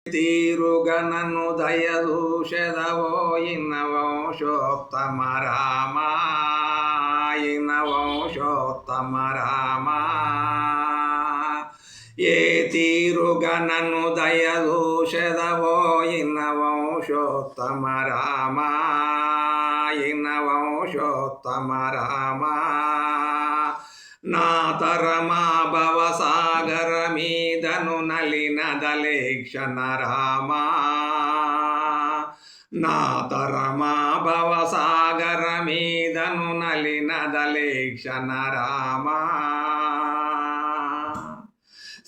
తీరుగనను దయదూషదవో ఇన్న వంశోత్తమ రామ ఇన్న వంశోత్తమ రామ ఏ తీరుగనను దయదూషదవో ఇన్న వంశోత్తమ రామ ఇన్న వంశోత్తమ రామ నా తరమా భవసాగర మీదను నలినదలేక్షణ రామా నా తరమా భవసాగర మీదను నలినదలేక్షణ రామా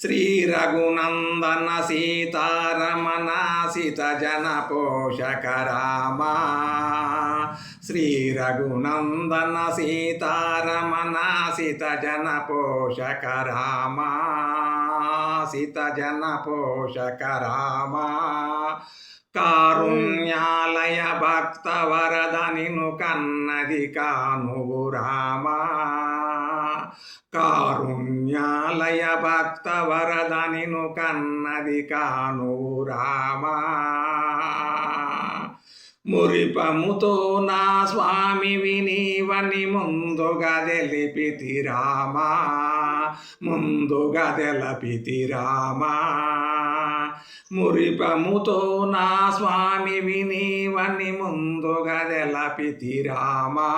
శ్రీ రఘునందన సీతారమణ సిత జన పోషక రామా శ్రీ రఘునందన సీతారమణ సిత జన పోషక రామా సిత జన పోషక రామా కారుణ్యాలయ భక్త వరద నిను కన్నది కానువు రామా కారుణ్యాలయ భక్త వరద నిను కన్నది కానువు రామా మురిపముతో నా స్వామి వినీవని ముందుగా తెలిపితి రామా ముందుగా తెలపితి రామా మురిపముతో నా స్వామి వినీవని ముందుగా తెలపితి రామా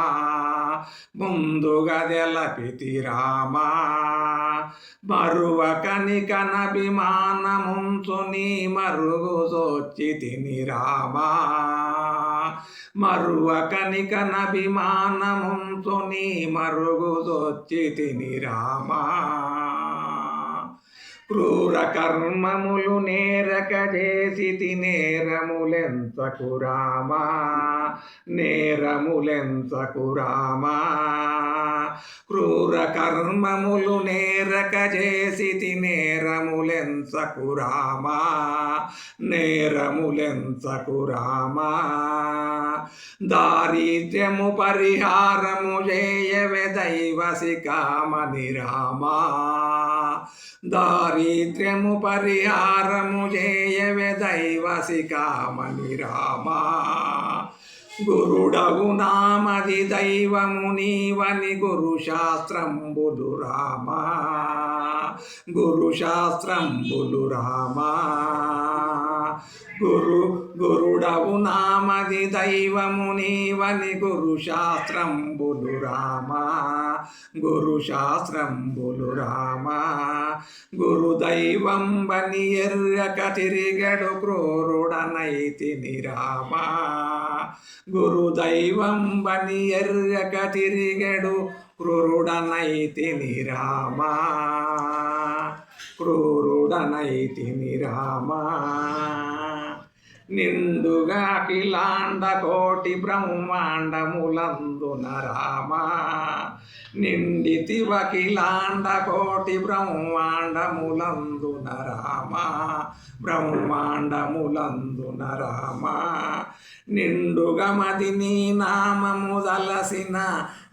ముందుగా తెలపితి రామా మరువ కనికనభిమానముంచుని మరుగు సోచితిని రామా మరువ కనికనభిమానముంచుని మరుగు సోచితిని రామా క్రూర కర్మములు నేరక చేసి నేరములెంతకు రామా నేరములెంతకు రామా క్రూర కర్మములు నేరక చేసి నేరములెంతకు రామా నేరములెంతకు రామా దారిద్ర్యము పరిహారము చేయవే దైవసి కామని రామా దారిద్ర్యము పరిహారము చేయవే దైవసి కామని రామా గురుడవు నామది దైవము నీవని గురు శాస్త్రంబులు రామా గురు శాస్త్రంబులు రామా గురుడవు నామది దైవము నీవని గురు శాస్త్రంబులు రామా గురు శాస్త్రంబులు రామా గురు దైవం బని ఎర్రక తిరిగడు క్రూరుడనైతిని రామా గురు దైవం బని ఎర్రక తిరిగడు క్రూరుడనైతిని రామా క్రూరుడనైతిని రామా నిండుగా అఖిలాండ కోటి బ్రహ్మాండములందున రామా నిండితివఖిలాండ కోటి బ్రహ్మాండములందున రామా బ్రహ్మాండములందున రామా నిండుగా మది నీ నామము దలసిన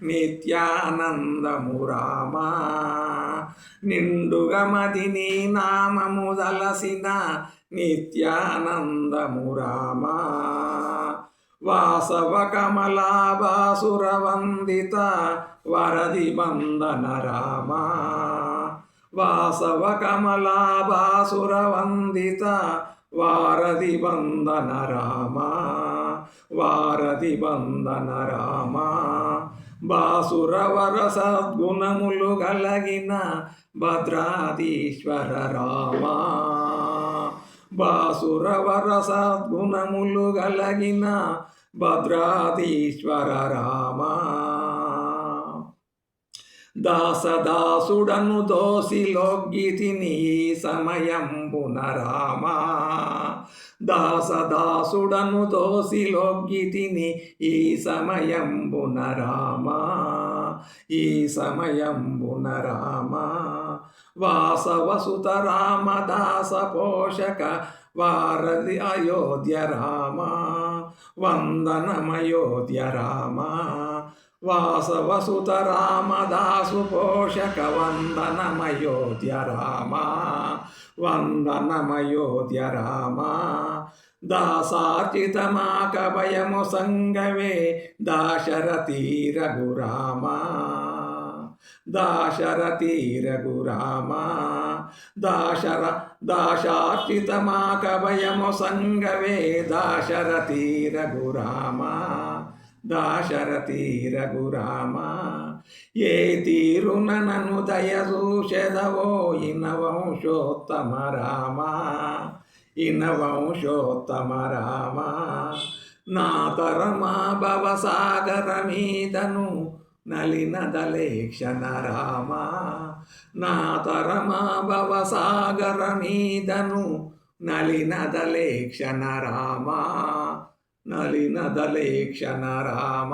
నిత్యానందము రామా నిండుగా మది నీ నామము దలసిన నిత్యానందము రామా వాసవ కమలాభాసుర వందిత వరది బందన రామా వాసవ కమలాభాసుర వందిత వారది బందన రామా వారది బందన రామా బాసురవర సద్గుణములు గలగిన భద్రాధీశ్వర రామా బాసురవర సద్గుణములు గలగిన భద్రాధీశ్వర రామా దాసదాసుడను దోసిలొగ్గితిని సమయంబున రామా దాసదాసుడను దోసిలొగ్గితిని ఈ సమయంబున రామా ఈ సమయంబున రామా వాసవసుత రామదాస పోషక వారధి అయోధ్య రామా వందనమయోధ్య రామా వాసవసుత రామదాసు పోషక వందనమయోధ్య రామ వందనమయోధ్య రామ దాసార్చితమాకభయము సంగవే దాశరథి రఘురామ దాశరథి రఘురామ దాశార్చితమాకభయము సంగవే దాశరథి రఘురామ దాశరథి రఘురామ ఏ తీరున నన్ను దయచూచెదవో ఇన వంశోత్తమ రామ ఇన వంశోత్తమ రామ నా తరమా భవసాగర మీదను నలినదలేక్షణ రామ నా తరమా భవసాగర మీదను నలినదలేక్షణ రామ నలినదలేక్షణ రామ